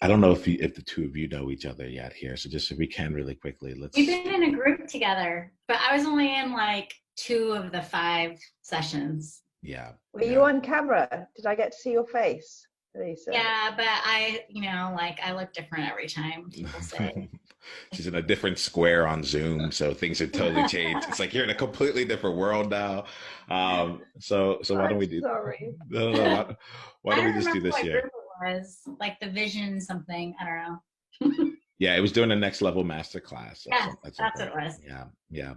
I don't know if the two of you know each other yet here. So just if we can really quickly, We've let's, been in a group together, but I was only in like 2 of the 5 sessions. yeah, Were you yeah. on camera? Did I get to see your face, Lisa? Yeah, but like I look different every time, people say. She's in a different square on Zoom, so things have totally changed. It's like you're in a completely different world now. So why don't I'm we do? sorry. No, no, no. Why I don't we don't just do remember this what group here? it was, like the vision something. I don't know. Yeah, it was doing a next level master class Yes, at some that's what point. it was. Yeah, yeah.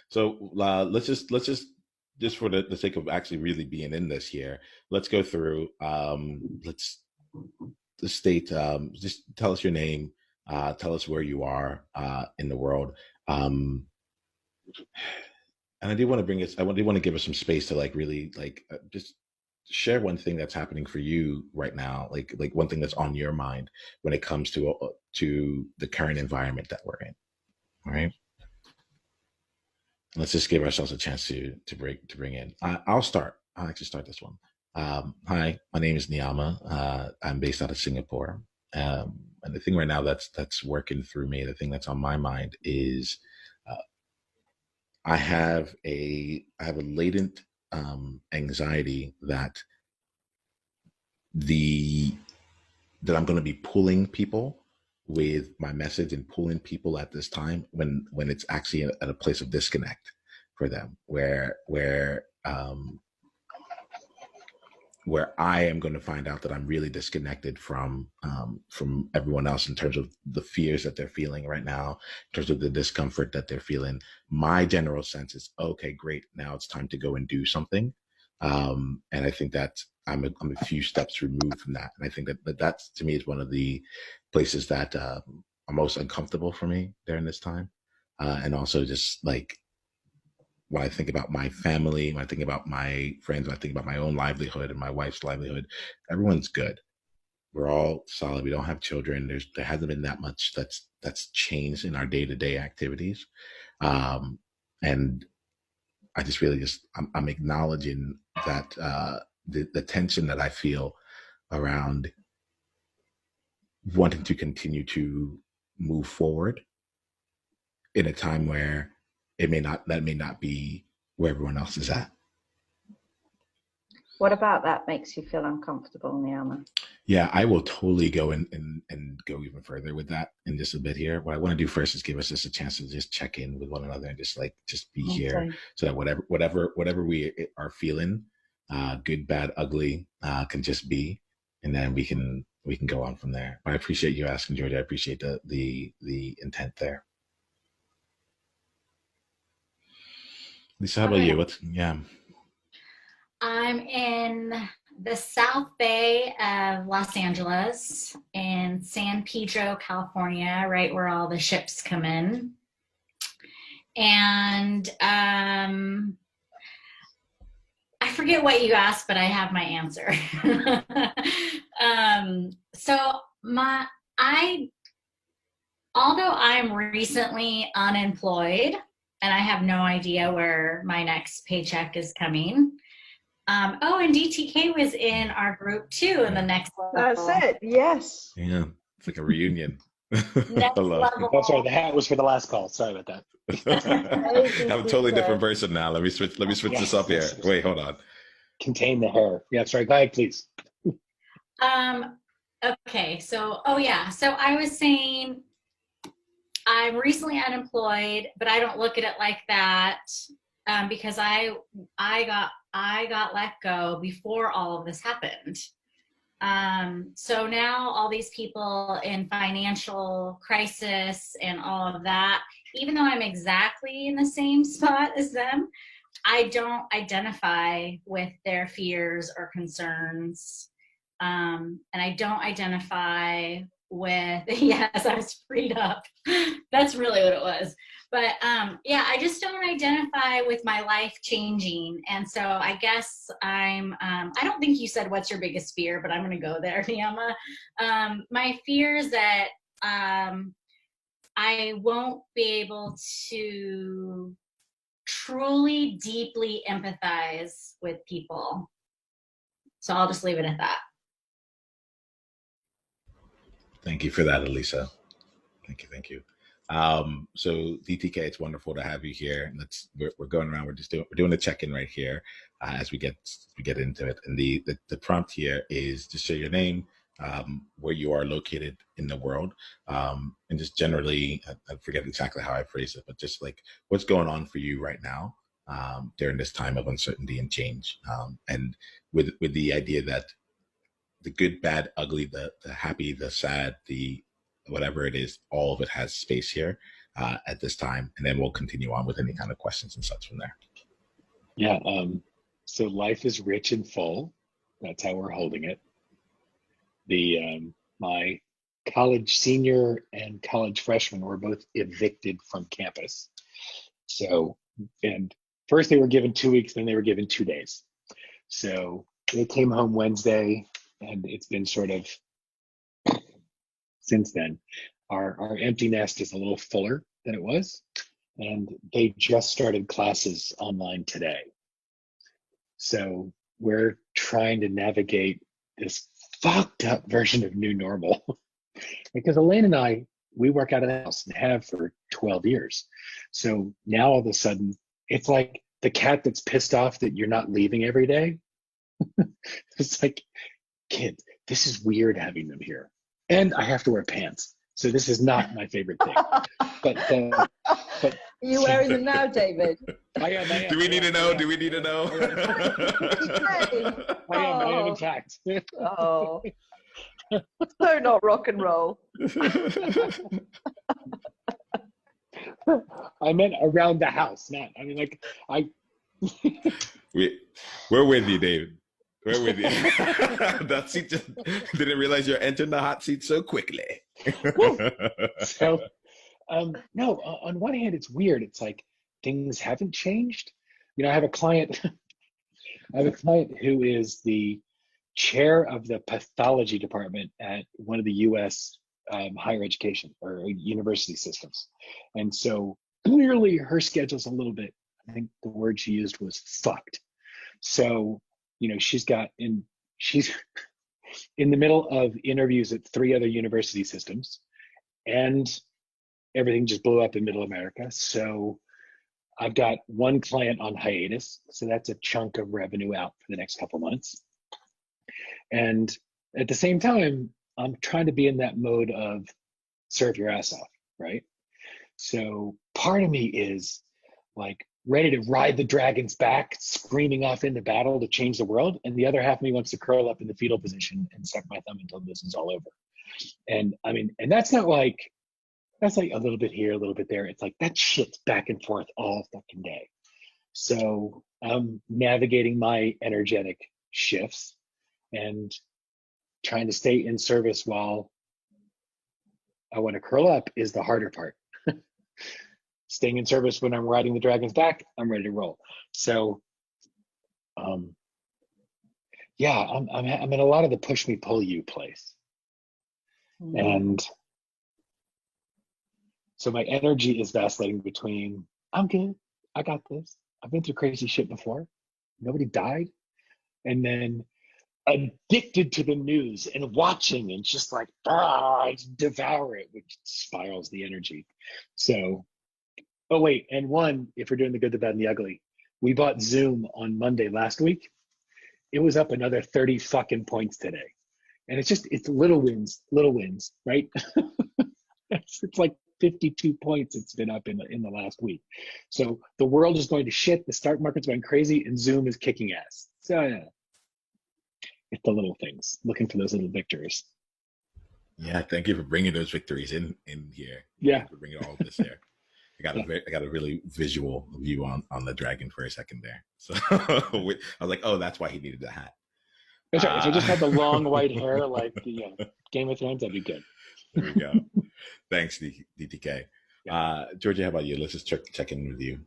So let's just for the sake of actually really being in this here, let's go through. Let's state. Just tell us your name. Tell us where you are in the world. Um, and I do want to bring us. Do want to give us some space to like really like just share one thing that's happening for you right now, like one thing that's on your mind when it comes to the current environment that we're in. All right. Let's just give ourselves a chance to bring in. I'll start. I'll actually start this one. Hi, my name is Niyama. I'm based out of Singapore. And the thing right now that's working through me, the thing that's on my mind is uh, I have a latent anxiety the that I'm going to be pulling people with my message and pulling people at this time when it's actually at a place of disconnect for them where I am going to find out that I'm really disconnected from everyone else in terms of the fears that they're feeling right now, in terms of the discomfort that they're feeling. My general sense is, okay, great, now it's time to go and do something. And I think that I'm a few steps removed from that, and I think that to me is one of the places that are most uncomfortable for me during this time, and also just like when I think about my family, when I think about my friends, when I think about my own livelihood and my wife's livelihood, everyone's good. We're all solid. We don't have children. There hasn't been that much that's changed in our day to day activities, um, and I just really I'm acknowledging that the tension that I feel around wanting to continue to move forward in a time where that may not be where everyone else is at. What about that makes you feel uncomfortable, Niyama? Yeah, I will totally go and go even further with that in just a bit here. What I want to do first is give us just a chance to just check in with one another and just be here, Okay. so that whatever we are feeling, good, bad, ugly, can just be, and then we can go on from there. But I appreciate you asking, Georgia. I appreciate the intent there. Lisa, how about Okay. you? Yeah. I'm in the South Bay of Los Angeles in San Pedro, California, right where all the ships come in. And I forget what you asked, but I have my answer. So I, although I'm recently unemployed and I have no idea where my next paycheck is coming. Oh, and DTK was in our group too in the Yeah. next That's level. it. Yes. Yeah. It's like a reunion. I Next love it. Oh, sorry, level. the hat was for the last call. Sorry about that. Hey, I'm a totally different DTK. person now. Let me switch this Yes, up here. yes, yes. Wait, hold on. Contain the hair. Yeah, sorry. Go ahead, please. Um, okay, so oh yeah, so I was saying I'm recently unemployed, but I don't look at it like that because I got let go before all of this happened. So now all these people in financial crisis and all of that, even though I'm exactly in the same spot as them, I don't identify with their fears or concerns. And I don't identify with, yes, I was freed up. That's really what it was. But yeah, I just don't identify with my life changing. And so I guess I don't think you said what's your biggest fear, but I'm going to go there, Niyama. My fear is that I won't be able to truly, deeply empathize with people. So I'll just leave it at that. Thank you for that, Elisa. Thank you. Thank you. So DTK, it's wonderful to have you here. And we're going around. We're doing a check-in right here as we get into it. And the prompt here is to share your name, where you are located in the world, and just generally, I forget exactly how I phrase it, but just like what's going on for you right now during this time of uncertainty and change, and with the idea that the good, bad, ugly, the happy, the sad, the whatever it is, all of it has space here at this time. And then we'll continue on with any kind of questions and such from there. Yeah. So life is rich and full. That's how we're holding it. My college senior and college freshman were both evicted from campus. So, and first they were given 2 weeks, then they were given 2 days. So they came home Wednesday, and it's been sort of since then. Our empty nest is a little fuller than it was, and they just started classes online today. So we're trying to navigate this fucked up version of new normal because Elaine and I, we work out of the house and have for 12 years. So now all of a sudden, it's like the cat that's pissed off that you're not leaving every day. It's like, kid, this is weird having them here. And I have to wear pants. So this is not my favorite thing. But Are you wearing them now, David? I am. Do we need to know? Do we need to know? I am, in fact. Oh, so not rock and roll. I meant around the house, not. I mean, like We're with you, David. We're with you. That seat just didn't realize you're entering the hot seat so quickly. So, no. On one hand, it's weird. It's like things haven't changed. You know, I have a client. Who is the chair of the pathology department at one of the U.S. Higher education or university systems, and so clearly her schedule's a little bit. I think the word she used was fucked. So, you know, she's in the middle of interviews at 3 other university systems, and everything just blew up in middle America. So I've got one client on hiatus. So that's a chunk of revenue out for the next couple months. And at the same time, I'm trying to be in that mode of serve your ass off, right? So part of me is like ready to ride the dragon's back, screaming off into battle to change the world. And the other half of me wants to curl up in the fetal position and suck my thumb until this is all over. And I mean, and that's like a little bit here, a little bit there. It's like that shit's back and forth all fucking day. So I'm navigating my energetic shifts and trying to stay in service while I want to curl up is the harder part. Staying in service when I'm riding the dragon's back, I'm ready to roll. So, yeah, I'm in a lot of the push me pull you place, and so my energy is vacillating between I'm good, I got this, I've been through crazy shit before, nobody died, and then addicted to the news and watching and just like I devour it, which spirals the energy. So. Oh, wait, and one, if we're doing the good, the bad, and the ugly, we bought Zoom on Monday last week. It was up another 30 fucking points today. And it's little wins, right? It's like 52 points it's been up in the last week. So the world is going to shit, the stock market's going crazy, and Zoom is kicking ass. So yeah, it's the little things, looking for those little victories. Yeah, thank you for bringing those victories in here. Yeah. For bringing all of this here. I got a really visual view on the dragon for a second there. So I was like, oh, that's why he needed the hat. That's right. If I just had the long white hair like the Game of Thrones, that'd be good. There we go. Thanks, DTK. Georgia, how about you? Let's just check in with you.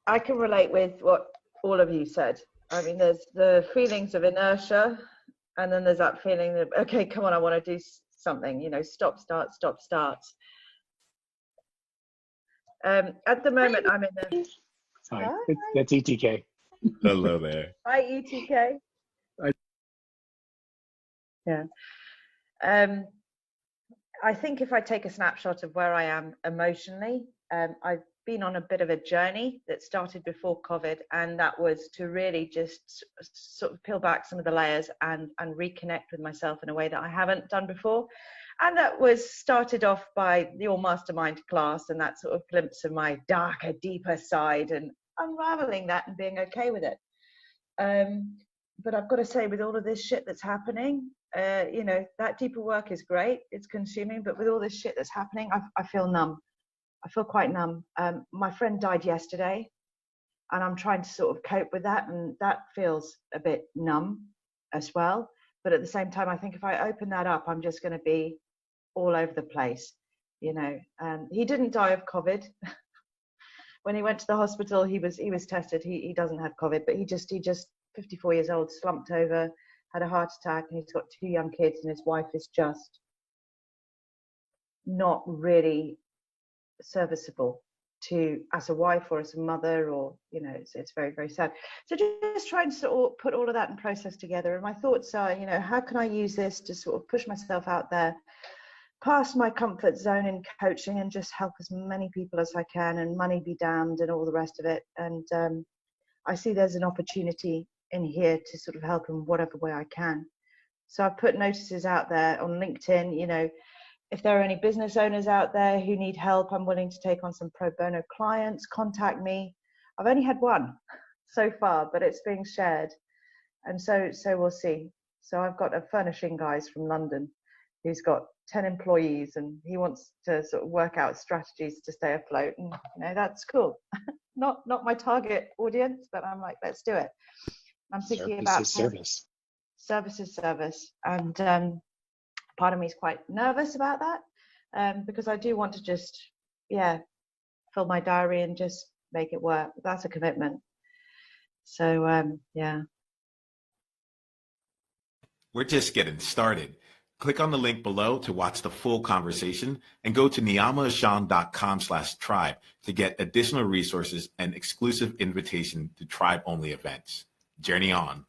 I can relate with what all of you said. I mean, there's the feelings of inertia, and then there's that feeling of, okay, come on, I want to do something, you know, stop, start. At the moment, I'm in a... Hi, that's ETK. Hello there. Hi, ETK. Yeah. I think if I take a snapshot of where I am emotionally, I've been on a bit of a journey that started before COVID, and that was to really just sort of peel back some of the layers and reconnect with myself in a way that I haven't done before. And that was started off by your mastermind class and that sort of glimpse of my darker, deeper side and unraveling that and being okay with it. But I've got to say, with all of this shit that's happening, you know, that deeper work is great. It's consuming, but with all this shit that's happening, I feel numb. I feel quite numb. My friend died yesterday, and I'm trying to sort of cope with that, and that feels a bit numb as well. But at the same time, I think if I open that up, I'm just going to be all over the place, you know. He didn't die of COVID. When he went to the hospital, he was tested. He doesn't have COVID, but he just 54 years old, slumped over, had a heart attack, and he's got 2 young kids, and his wife is just not really serviceable to as a wife or as a mother, or you know, it's very, very sad. So just trying to sort of put all of that in process together. And my thoughts are, you know, how can I use this to sort of push myself out there past my comfort zone in coaching and just help as many people as I can, and money be damned and all the rest of it. And I see there's an opportunity in here to sort of help in whatever way I can. So I've put notices out there on LinkedIn, you know, if there are any business owners out there who need help, I'm willing to take on some pro bono clients, contact me. I've only had one so far, but it's being shared. And so we'll see. So I've got a furnishing guy from London who's got 10 employees, and he wants to sort of work out strategies to stay afloat. And, you know, that's cool. Not my target audience, but I'm like, let's do it. I'm thinking about service. Service is service. And part of me is quite nervous about that, because I do want to just, fill my diary and just make it work. That's a commitment. So, yeah. We're just getting started. Click on the link below to watch the full conversation, and go to niyamaashan.com/tribe to get additional resources and exclusive invitation to tribe-only events. Journey on.